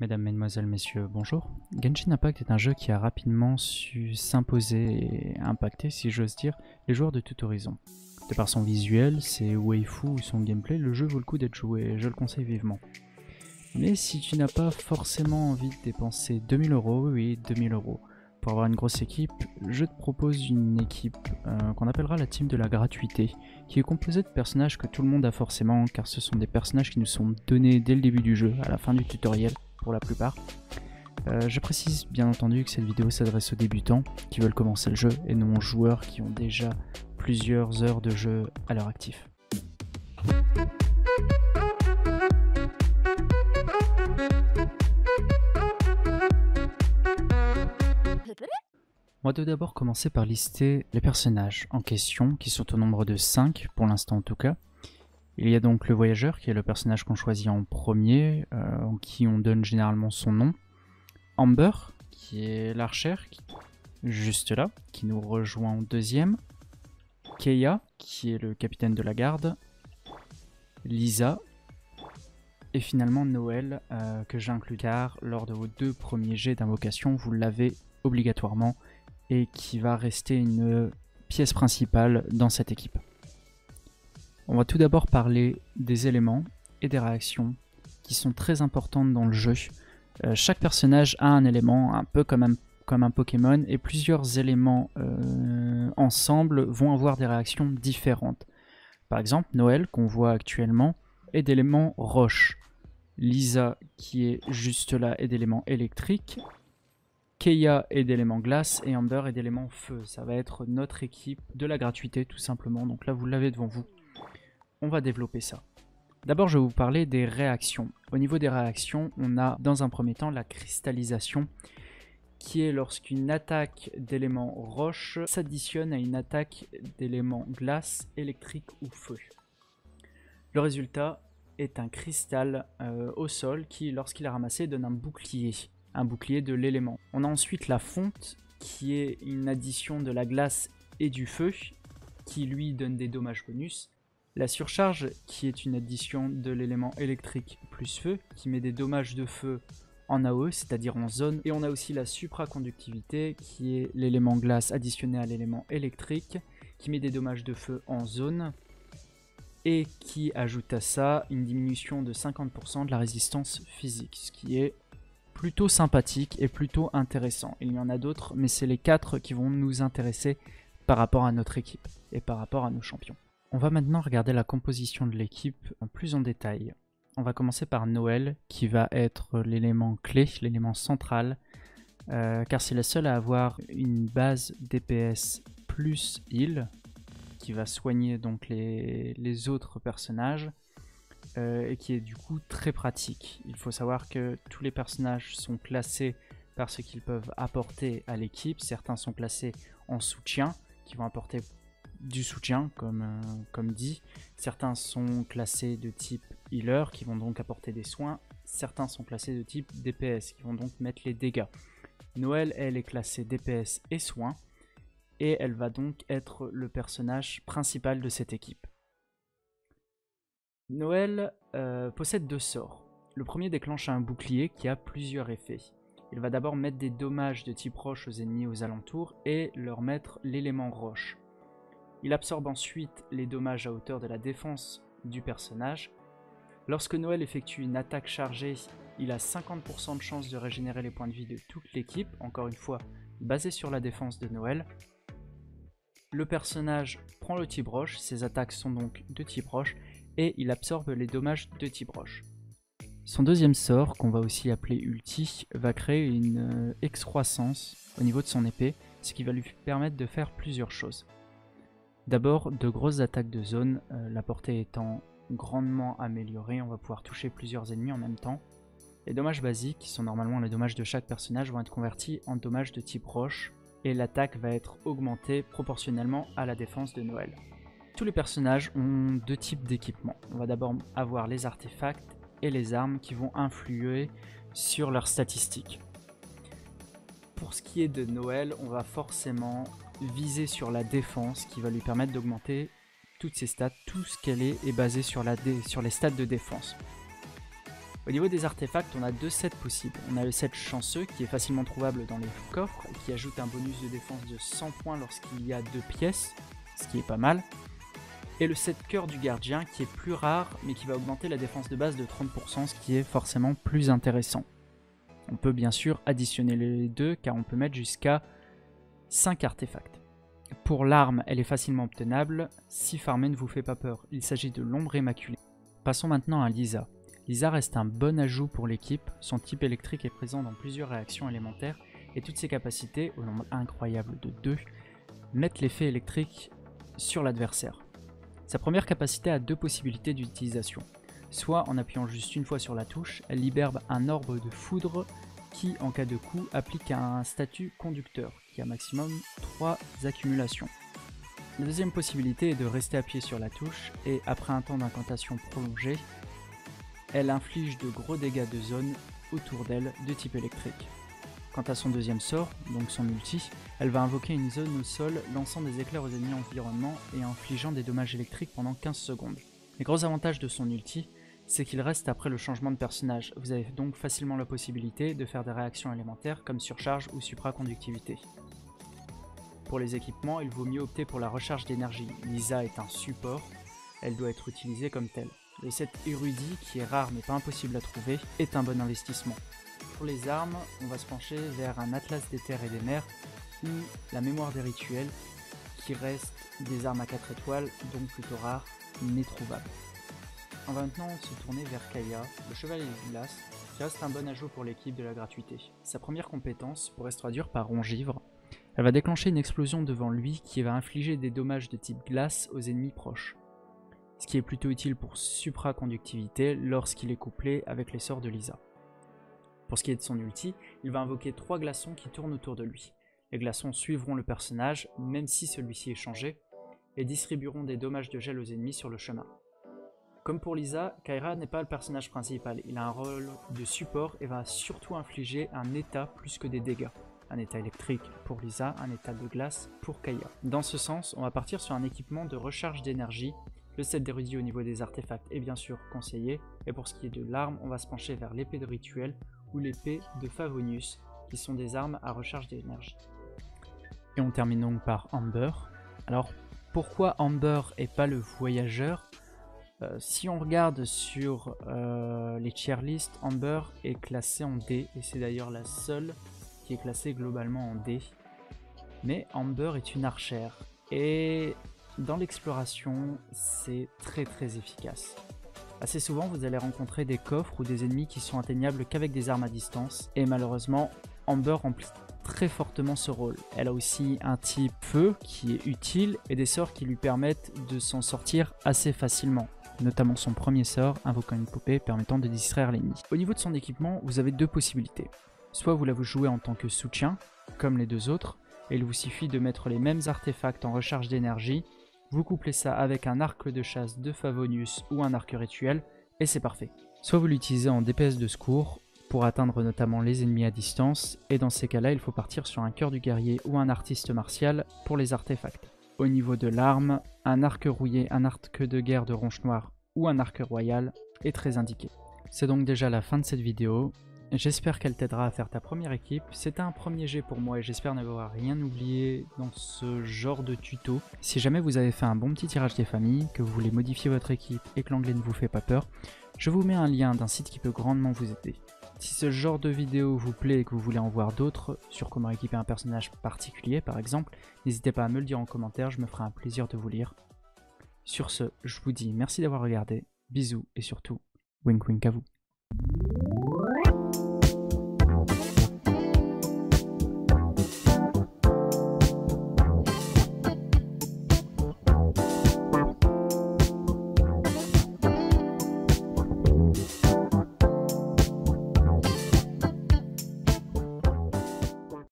Mesdames, Mesdemoiselles, Messieurs, bonjour. Genshin Impact est un jeu qui a rapidement su s'imposer et impacter, si j'ose dire, les joueurs de tout horizon. De par son visuel, ses waifus ou son gameplay, le jeu vaut le coup d'être joué et je le conseille vivement. Mais si tu n'as pas forcément envie de dépenser 2000 €, oui 2000 €, pour avoir une grosse équipe, je te propose une équipe qu'on appellera la team de la gratuité, qui est composée de personnages que tout le monde a forcément, car ce sont des personnages qui nous sont donnés dès le début du jeu, à la fin du tutoriel pour la plupart. Je précise bien entendu que cette vidéo s'adresse aux débutants qui veulent commencer le jeu et non aux joueurs qui ont déjà plusieurs heures de jeu à leur actif. On va tout d'abord commencer par lister les personnages en question, qui sont au nombre de 5 pour l'instant en tout cas. Il y a donc le voyageur, qui est le personnage qu'on choisit en premier, en qui on donne généralement son nom. Amber, qui est l'archère, juste là, qui nous rejoint en deuxième. Keia, qui est le capitaine de la garde. Lisa. Et finalement Noël, que j'inclus car lors de vos 2 premiers jets d'invocation, vous l'avez obligatoirement et qui va rester une pièce principale dans cette équipe. On va tout d'abord parler des éléments et des réactions qui sont très importantes dans le jeu. Chaque personnage a un élément, un peu comme un Pokémon, et plusieurs éléments ensemble vont avoir des réactions différentes. Par exemple, Noël, qu'on voit actuellement, est d'élément roche. Lisa, qui est juste là, est d'élément électrique. Keia est d'élément glace et Amber est d'élément feu. Ça va être notre équipe de la gratuité tout simplement. Donc là, vous l'avez devant vous. On va développer ça. D'abord, je vais vous parler des réactions. Au niveau des réactions, on a dans un premier temps la cristallisation, qui est lorsqu'une attaque d'élément roche s'additionne à une attaque d'élément glace, électrique ou feu. Le résultat est un cristal au sol qui, lorsqu'il est ramassé, donne un bouclier de l'élément. On a ensuite la fonte, qui est une addition de la glace et du feu, qui lui donne des dommages bonus. La surcharge, qui est une addition de l'élément électrique plus feu, qui met des dommages de feu en AOE, c'est-à-dire en zone. Et on a aussi la supraconductivité, qui est l'élément glace additionné à l'élément électrique, qui met des dommages de feu en zone, et qui ajoute à ça une diminution de 50% de la résistance physique, ce qui est plutôt sympathique et plutôt intéressant. Il y en a d'autres, mais c'est les 4 qui vont nous intéresser par rapport à notre équipe et par rapport à nos champions. On va maintenant regarder la composition de l'équipe plus en détail. On va commencer par Noël, qui va être l'élément clé, l'élément central, car c'est la seule à avoir une base DPS plus heal, qui va soigner donc les autres personnages, et qui est du coup très pratique. Il faut savoir que tous les personnages sont classés par ce qu'ils peuvent apporter à l'équipe. Certains sont classés en soutien, qui vont apporter du soutien comme dit. Certains sont classés de type healer, qui vont donc apporter des soins. Certains sont classés de type DPS, qui vont donc mettre les dégâts. Noël, elle est classée DPS et soins, et elle va donc être le personnage principal de cette équipe. Noël possède 2 sorts. Le premier déclenche un bouclier qui a plusieurs effets. Il va d'abord mettre des dommages de type roche aux ennemis aux alentours et leur mettre l'élément roche. Il absorbe ensuite les dommages à hauteur de la défense du personnage. Lorsque Noël effectue une attaque chargée, il a 50% de chance de régénérer les points de vie de toute l'équipe, encore une fois basé sur la défense de Noël. Le personnage prend le type roche, ses attaques sont donc de type roche, et il absorbe les dommages de type roche. Son deuxième sort, qu'on va aussi appeler ulti, va créer une excroissance au niveau de son épée, ce qui va lui permettre de faire plusieurs choses. D'abord, de grosses attaques de zone, la portée étant grandement améliorée, on va pouvoir toucher plusieurs ennemis en même temps. Les dommages basiques, qui sont normalement les dommages de chaque personnage, vont être convertis en dommages de type roche, et l'attaque va être augmentée proportionnellement à la défense de Noël. Tous les personnages ont 2 types d'équipements. On va d'abord avoir les artefacts et les armes qui vont influer sur leurs statistiques. Pour ce qui est de Noël, on va forcément viser sur la défense qui va lui permettre d'augmenter toutes ses stats. Tout ce qu'elle est basé sur les stats de défense. Au niveau des artefacts, on a 2 sets possibles. On a le set chanceux qui est facilement trouvable dans les coffres et qui ajoute un bonus de défense de 100 points lorsqu'il y a 2 pièces, ce qui est pas mal. Et le set cœur du gardien qui est plus rare mais qui va augmenter la défense de base de 30%, ce qui est forcément plus intéressant. On peut bien sûr additionner les deux car on peut mettre jusqu'à 5 artefacts. Pour l'arme, elle est facilement obtenable si farmer ne vous fait pas peur. Il s'agit de l'ombre immaculée. Passons maintenant à Lisa. Lisa reste un bon ajout pour l'équipe, son type électrique est présent dans plusieurs réactions élémentaires et toutes ses capacités, au nombre incroyable de 2, mettent l'effet électrique sur l'adversaire. Sa première capacité a 2 possibilités d'utilisation. Soit en appuyant juste une fois sur la touche, elle libère un orbe de foudre qui, en cas de coup, applique un statut conducteur, qui a maximum 3 accumulations. La deuxième possibilité est de rester appuyé sur la touche et, après un temps d'incantation prolongé, elle inflige de gros dégâts de zone autour d'elle de type électrique. Quant à son deuxième sort, donc son ulti, elle va invoquer une zone au sol lançant des éclairs aux ennemis environnement et infligeant des dommages électriques pendant 15 secondes. Les gros avantages de son ulti, c'est qu'il reste après le changement de personnage. Vous avez donc facilement la possibilité de faire des réactions élémentaires comme surcharge ou supraconductivité. Pour les équipements, il vaut mieux opter pour la recharge d'énergie. Lisa est un support, elle doit être utilisée comme telle. Le set érudit, qui est rare mais pas impossible à trouver, est un bon investissement. Pour les armes, on va se pencher vers un atlas des terres et des mers ou la mémoire des rituels, qui reste des armes à 4 étoiles, donc plutôt rares, mais trouvables. On va maintenant se tourner vers Kaeya, le chevalier de glace, qui reste un bon ajout pour l'équipe de la gratuité. Sa première compétence pourrait se traduire par rongivre. Elle va déclencher une explosion devant lui qui va infliger des dommages de type glace aux ennemis proches, ce qui est plutôt utile pour supraconductivité lorsqu'il est couplé avec les sorts de Lisa. Pour ce qui est de son ulti, il va invoquer 3 glaçons qui tournent autour de lui. Les glaçons suivront le personnage, même si celui-ci est changé, et distribueront des dommages de gel aux ennemis sur le chemin. Comme pour Lisa, Kaeya n'est pas le personnage principal, il a un rôle de support et va surtout infliger un état plus que des dégâts. Un état électrique pour Lisa, un état de glace pour Kaeya. Dans ce sens, on va partir sur un équipement de recharge d'énergie. Le set d'érudit au niveau des artefacts est bien sûr conseillé, et pour ce qui est de l'arme, on va se pencher vers l'épée de rituel ou l'épée de Favonius, qui sont des armes à recharge d'énergie. Et on termine donc par Amber. Alors, pourquoi Amber et pas le voyageur ? Si on regarde sur les tier lists, Amber est classée en D, et c'est d'ailleurs la seule qui est classée globalement en D. Mais Amber est une archère, et dans l'exploration, c'est très efficace. Assez souvent, vous allez rencontrer des coffres ou des ennemis qui sont atteignables qu'avec des armes à distance, et malheureusement, Amber remplit très fortement ce rôle. Elle a aussi un type feu qui est utile, et des sorts qui lui permettent de s'en sortir assez facilement. Notamment son premier sort, invoquant une poupée permettant de distraire l'ennemi. Au niveau de son équipement, vous avez 2 possibilités. Soit vous la jouez en tant que soutien, comme les 2 autres, et il vous suffit de mettre les mêmes artefacts en recharge d'énergie, vous couplez ça avec un arc de chasse de Favonius ou un arc rituel, et c'est parfait. Soit vous l'utilisez en DPS de secours, pour atteindre notamment les ennemis à distance, et dans ces cas-là, il faut partir sur un cœur du guerrier ou un artiste martial pour les artefacts. Au niveau de l'arme, un arc rouillé, un arc de guerre de ronche noire ou un arc royal est très indiqué. C'est donc déjà la fin de cette vidéo. J'espère qu'elle t'aidera à faire ta première équipe. C'était un premier jet pour moi et j'espère n'avoir rien oublié dans ce genre de tuto. Si jamais vous avez fait un bon petit tirage des familles, que vous voulez modifier votre équipe et que l'anglais ne vous fait pas peur, je vous mets un lien d'un site qui peut grandement vous aider. Si ce genre de vidéo vous plaît et que vous voulez en voir d'autres, sur comment équiper un personnage particulier par exemple, n'hésitez pas à me le dire en commentaire, je me ferai un plaisir de vous lire. Sur ce, je vous dis merci d'avoir regardé, bisous et surtout, wink wink à vous.